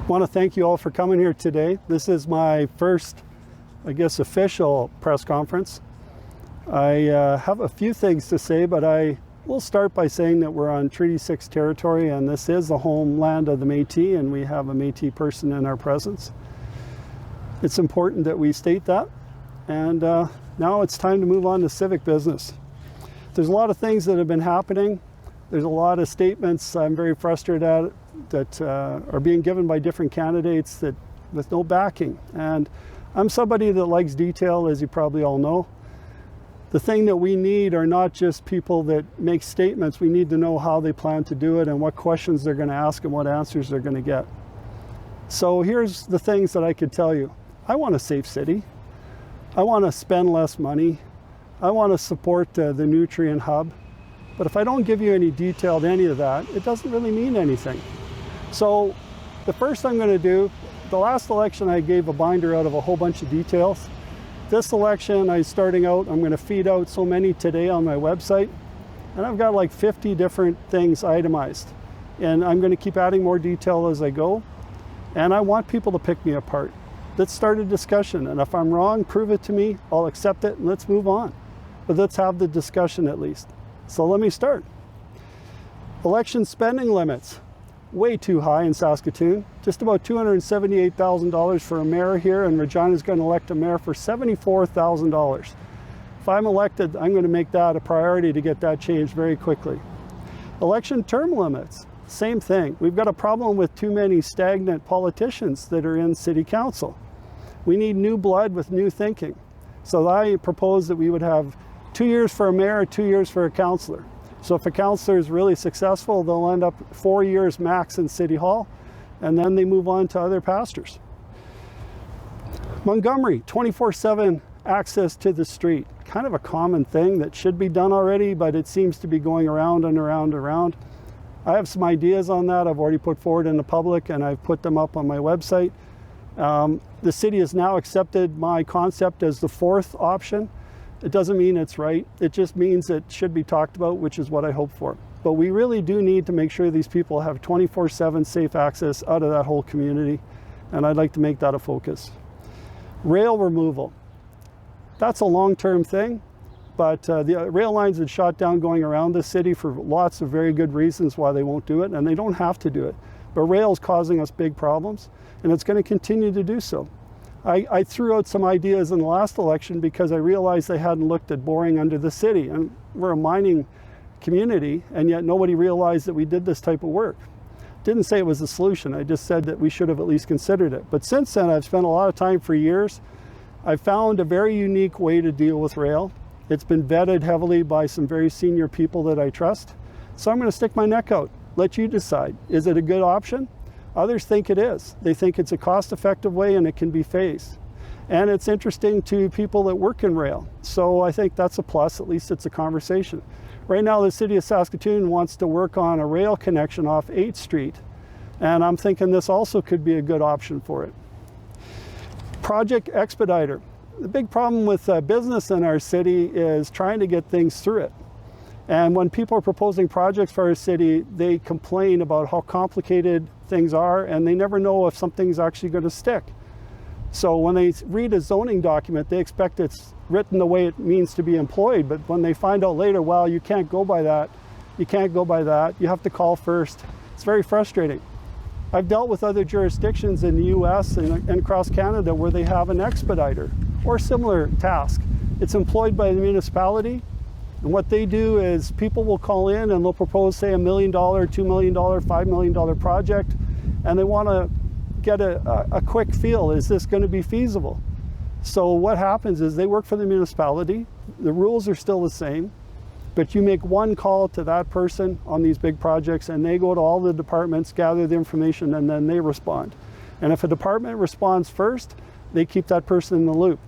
want to thank you all for coming here today. This is my first, I guess, official press conference. I have a few things to say, but I will start by saying that we're on Treaty 6 territory, and this is the homeland of the Métis, and we have a Métis person in our presence. It's important that we state that, and now it's time to move on to civic business. There's a lot of things that have been happening. There's a lot of statements I'm very frustrated at that are being given by different candidates that with no backing. And I'm somebody that likes detail, as you probably all know. The thing that we need are not just people that make statements. We need to know how they plan to do it and what questions they're going to ask and what answers they're going to get. So here's the things that I could tell you. I want a safe city. I want to spend less money. I want to support the nutrient hub. But if I don't give you any detail to any of that, it doesn't really mean anything. So the first I'm going to do, the last election I gave a binder out of a whole bunch of details. This election I'm starting out, I'm going to feed out so many today on my website. And I've got like 50 different things itemized. And I'm going to keep adding more detail as I go. And I want people to pick me apart. Let's start a discussion. And if I'm wrong, prove it to me. I'll accept it and let's move on. But let's have the discussion at least. So let me start. Election spending limits, way too high in Saskatoon. Just about $278,000 for a mayor here, and Regina's going to elect a mayor for $74,000. If I'm elected, I'm going to make that a priority to get that changed very quickly. Election term limits, same thing. We've got a problem with too many stagnant politicians that are in city council. We need new blood with new thinking. So I propose that we would have 2 years for a mayor, 2 years for a councillor. So if a councillor is really successful, they'll end up 4 years max in City Hall, and then they move on to other pastures. Montgomery, 24/7 access to the street. Kind of a common thing that should be done already, but it seems to be going around and around and around. I have some ideas on that I've already put forward in the public, and I've put them up on my website. The city has now accepted my concept as the fourth option. It doesn't mean it's right. It just means it should be talked about, which is what I hope for. But we really do need to make sure these people have 24/7 safe access out of that whole community. And I'd like to make that a focus. Rail removal. That's a long-term thing, but the rail lines had shot down going around the city for lots of very good reasons why they won't do it, and they don't have to do it. But rail is causing us big problems, and it's going to continue to do so. I threw out some ideas in the last election because I realized they hadn't looked at boring under the city, and we're a mining community, and yet nobody realized that we did this type of work. Didn't say it was a solution, I just said that we should have at least considered it. But since then, I've spent a lot of time for years. I've found a very unique way to deal with rail. It's been vetted heavily by some very senior people that I trust. So I'm going to stick my neck out, let you decide. Is it a good option? Others think it is. They think it's a cost-effective way and it can be phased. And it's interesting to people that work in rail. So I think that's a plus, at least it's a conversation. Right now, the city of Saskatoon wants to work on a rail connection off 8th Street. And I'm thinking this also could be a good option for it. Project Expediter. The big problem with business in our city is trying to get things through it. And when people are proposing projects for our city, they complain about how complicated things are, and they never know if something's actually going to stick. So when they read a zoning document, they expect it's written the way it means to be employed. But when they find out later, well, you can't go by that, you can't go by that, you have to call first. It's very frustrating. I've dealt with other jurisdictions in the US and across Canada where they have an expediter or similar task. It's employed by the municipality. And what they do is people will call in and they'll propose, say, $1 million, $2 million, $5 million project, and they want to get a quick feel. Is this going to be feasible? So what happens is they work for the municipality. The rules are still the same, but you make one call to that person on these big projects, and they go to all the departments, gather the information, and then they respond. And if a department responds first, they keep that person in the loop.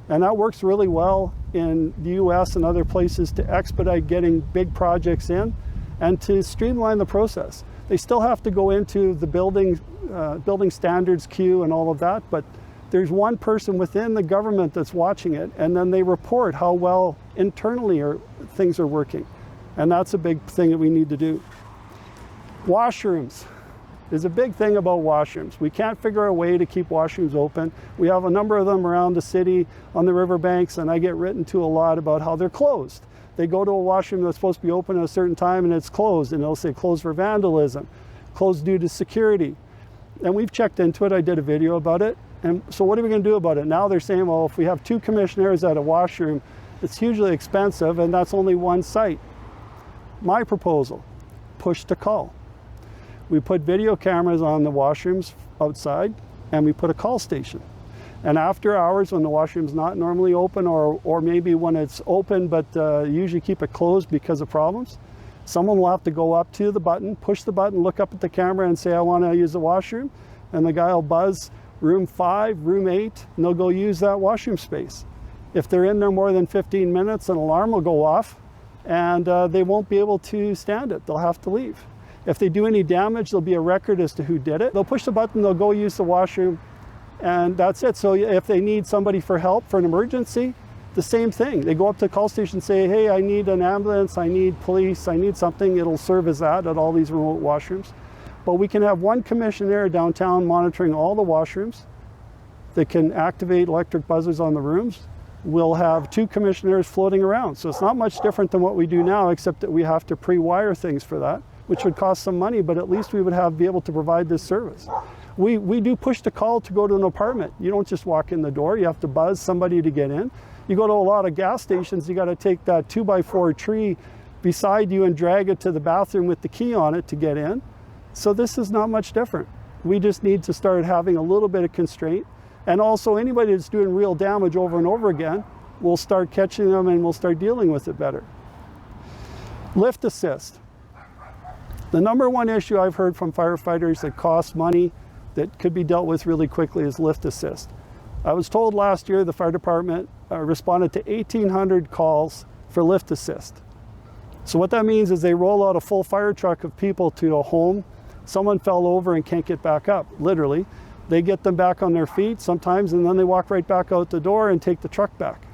And that works really well in the US and other places to expedite getting big projects in and to streamline the process. They still have to go into the building standards queue and all of that, but there's one person within the government that's watching it, and then they report how well internally things are working. And that's a big thing that we need to do. Washrooms. is a big thing about washrooms. We can't figure a way to keep washrooms open. We have a number of them around the city on the riverbanks, and I get written to a lot about how they're closed. They go to a washroom that's supposed to be open at a certain time and it's closed, and they'll say closed for vandalism, closed due to security. And we've checked into it. I did a video about it. And so what are we going to do about it? Now they're saying, well, if we have 2 commissionaires at a washroom, it's hugely expensive, and that's only one site. My proposal, push to call. We put video cameras on the washrooms outside, and we put a call station. And after hours, when the washroom's not normally open, or maybe when it's open but usually keep it closed because of problems, someone will have to go up to the button, push the button, look up at the camera and say, I want to use the washroom. And the guy will buzz room 5, room 8, and they'll go use that washroom space. If they're in there more than 15 minutes, an alarm will go off, and they won't be able to stand it. They'll have to leave. If they do any damage, there'll be a record as to who did it. They'll push the button, they'll go use the washroom, and that's it. So if they need somebody for help for an emergency, the same thing. They go up to the call station and say, hey, I need an ambulance, I need police, I need something. It'll serve as that at all these remote washrooms. But we can have one commissioner downtown monitoring all the washrooms that can activate electric buzzers on the rooms. We'll have 2 commissioners floating around. So it's not much different than what we do now, except that we have to pre-wire things for that, which would cost some money, but at least we would be able to provide this service. We do push to call to go to an apartment. You don't just walk in the door, you have to buzz somebody to get in. You go to a lot of gas stations, you got to take that 2x4 tree beside you and drag it to the bathroom with the key on it to get in. So this is not much different. We just need to start having a little bit of constraint. And also anybody that's doing real damage over and over again, we'll start catching them and we'll start dealing with it better. Lift assist. The number one issue I've heard from firefighters that costs money, that could be dealt with really quickly, is lift assist. I was told last year the fire department responded to 1,800 calls for lift assist. So what that means is they roll out a full fire truck of people to a home. Someone fell over and can't get back up, literally. They get them back on their feet sometimes, and then they walk right back out the door and take the truck back.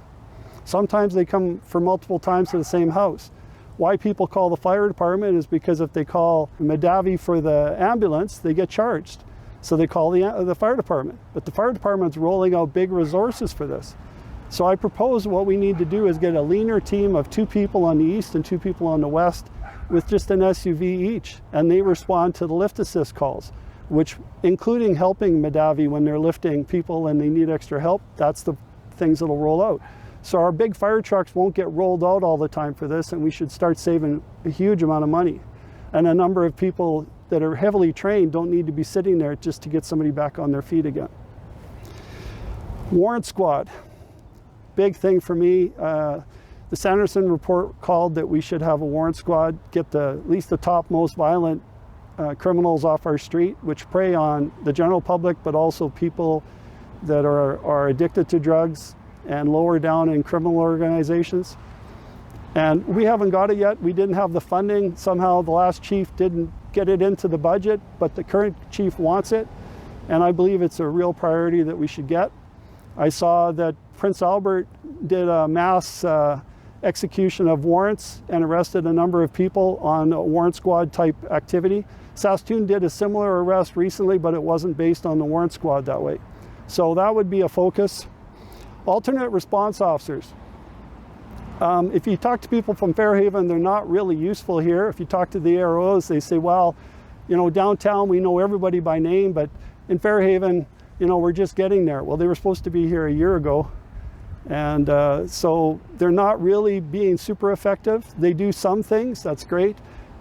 Sometimes they come for multiple times to the same house. Why people call the fire department is because if they call Madavi for the ambulance, they get charged. So they call the fire department. But the fire department's rolling out big resources for this. So I propose what we need to do is get a leaner team of 2 people on the east and 2 people on the west with just an SUV each. And they respond to the lift assist calls, which including helping Madavi when they're lifting people and they need extra help. That's the things that'll roll out. So our big fire trucks won't get rolled out all the time for this, and we should start saving a huge amount of money. And a number of people that are heavily trained don't need to be sitting there just to get somebody back on their feet again. Warrant Squad, big thing for me. The Sanderson report called that we should have a warrant squad, get at least the top most violent criminals off our street, which prey on the general public, but also people that are addicted to drugs and lower down in criminal organizations. And we haven't got it yet. We didn't have the funding. Somehow the last chief didn't get it into the budget, but the current chief wants it. And I believe it's a real priority that we should get. I saw that Prince Albert did a mass execution of warrants and arrested a number of people on a warrant squad type activity. Saskatoon did a similar arrest recently, but it wasn't based on the warrant squad that way. So that would be a focus. Alternate response officers. If you talk to people from Fairhaven, they're not really useful here. If you talk to the AROs, they say, well, you know, downtown we know everybody by name, but in Fairhaven, you know, we're just getting there. Well, they were supposed to be here a year ago. And so they're not really being super effective. They do some things, that's great.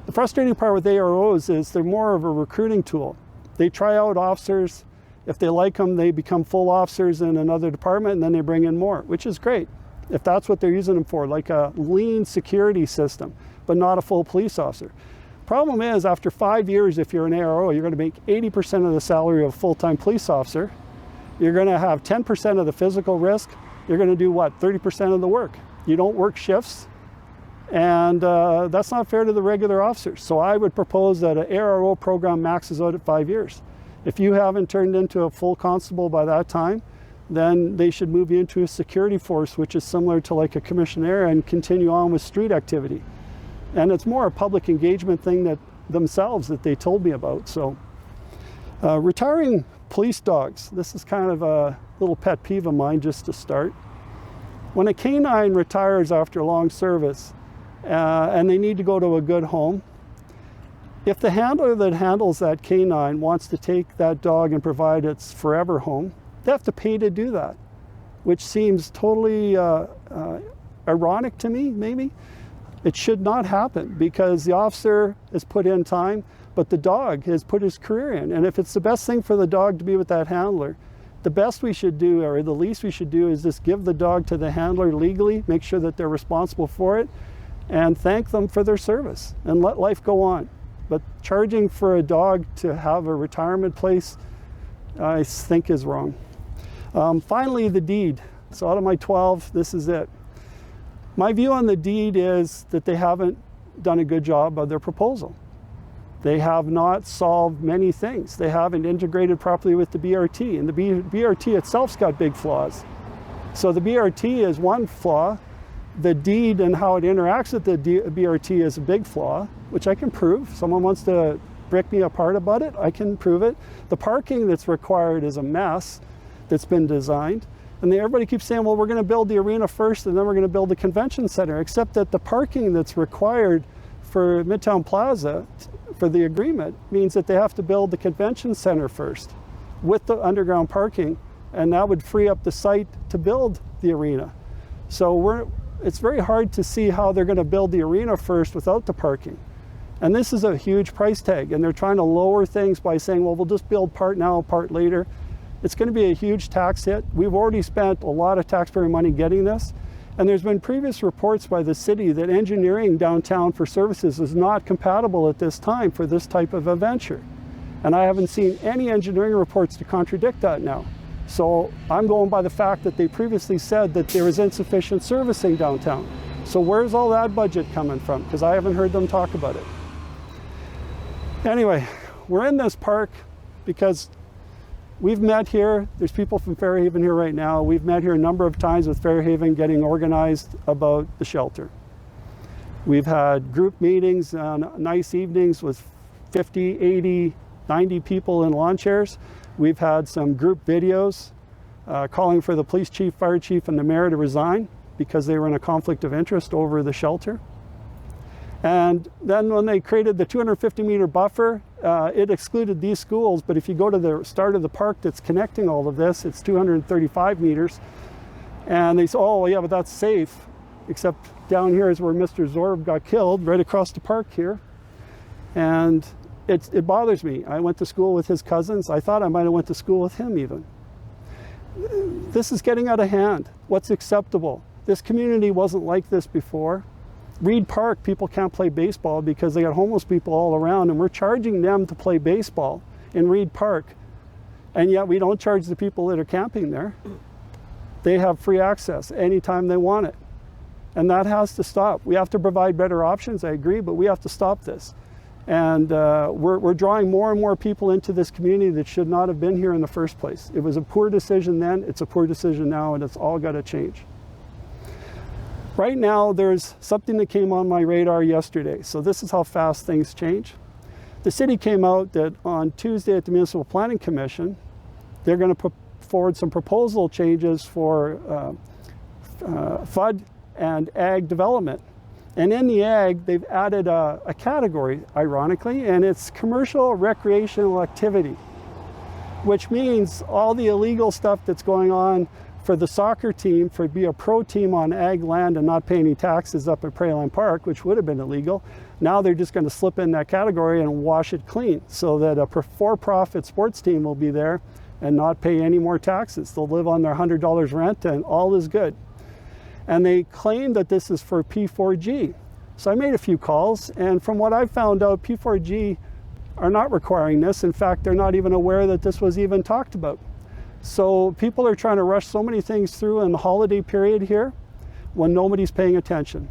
The frustrating part with AROs is they're more of a recruiting tool. They try out officers. If they like them, they become full officers in another department, and then they bring in more, which is great. If that's what they're using them for, like a lean security system, but not a full police officer. Problem is, after 5 years, if you're an ARO, you're going to make 80% of the salary of a full-time police officer. You're going to have 10% of the physical risk. You're going to do what, 30% of the work. You don't work shifts, and that's not fair to the regular officers. So I would propose that an ARO program maxes out at 5 years. If you haven't turned into a full constable by that time, then they should move you into a security force, which is similar to like a commissioner, and continue on with street activity. And it's more a public engagement thing that themselves that they told me about. So Retiring police dogs. This is kind of a little pet peeve of mine just to start. When a canine retires after long service and they need to go to a good home, if the handler that handles that canine wants to take that dog and provide its forever home, they have to pay to do that, which seems totally ironic to me, maybe. It should not happen because the officer has put in time, but the dog has put his career in. And if it's the best thing for the dog to be with that handler, the best we should do, or the least we should do, is just give the dog to the handler legally, make sure that they're responsible for it, and thank them for their service, and let life go on. But charging for a dog to have a retirement place, I think is wrong. Finally, the deed. So out of my 12, this is it. My view on the deed is that they haven't done a good job of their proposal. They have not solved many things. They haven't integrated properly with the BRT, and the BRT itself's got big flaws. So the BRT is one flaw. The deed and how it interacts with the BRT is a big flaw, which I can prove. Someone wants to break me apart about it, I can prove it. The parking that's required is a mess that's been designed. And everybody keeps saying, well, we're going to build the arena first and then we're going to build the convention center, except that the parking that's required for Midtown Plaza for the agreement means that they have to build the convention center first with the underground parking, and that would free up the site to build the arena. So it's very hard to see how they're going to build the arena first without the parking. And this is a huge price tag, and they're trying to lower things by saying, well, we'll just build part now, part later. It's going to be a huge tax hit. We've already spent a lot of taxpayer money getting this. And there's been previous reports by the city that engineering downtown for services is not compatible at this time for this type of a venture. And I haven't seen any engineering reports to contradict that now. So I'm going by the fact that they previously said that there is insufficient servicing downtown. So where's all that budget coming from? Because I haven't heard them talk about it. Anyway, we're in this park because we've met here. There's people from Fairhaven here right now. We've met here a number of times with Fairhaven getting organized about the shelter. We've had group meetings on nice evenings with 50, 80, 90 people in lawn chairs. We've had some group videos calling for the police chief, fire chief, and the mayor to resign because they were in a conflict of interest over the shelter. And then when they created the 250-meter buffer, it excluded these schools, but if you go to the start of the park that's connecting all of this, it's 235 meters. And they say, oh yeah, but that's safe, except down here is where Mr. Zorb got killed, right across the park here. And it bothers me. I went to school with his cousins. I thought I might have went to school with him even. This is getting out of hand. What's acceptable? This community wasn't like this before. Reed Park, people can't play baseball because they got homeless people all around, and we're charging them to play baseball in Reed Park. And yet we don't charge the people that are camping there. They have free access anytime they want it. And that has to stop. We have to provide better options, I agree, but we have to stop this. And we're drawing more and more people into this community that should not have been here in the first place. It was a poor decision then, it's a poor decision now, and it's all got to change. Right now, there's something that came on my radar yesterday. So this is how fast things change. The city came out that on Tuesday at the Municipal Planning Commission, they're going to put forward some proposal changes for FUD and ag development. And in the ag, they've added a category, ironically, and it's commercial recreational activity, which means all the illegal stuff that's going on for the soccer team, for be a pro team on ag land and not pay any taxes up at Prairie Park, which would have been illegal. Now they're just going to slip in that category and wash it clean so that a for-profit sports team will be there and not pay any more taxes. They'll live on their $100 rent and all is good. And they claim that this is for P4G. So I made a few calls, and from what I found out, P4G are not requiring this. In fact, they're not even aware that this was even talked about. So people are trying to rush so many things through in the holiday period here when nobody's paying attention.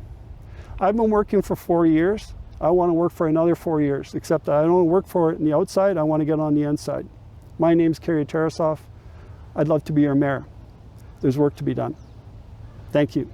I've been working for 4 years. I want to work for another 4 years, except I don't work for it in the outside. I want to get on the inside. My name's Kerry Tarasoff. I'd love to be your mayor. There's work to be done. Thank you.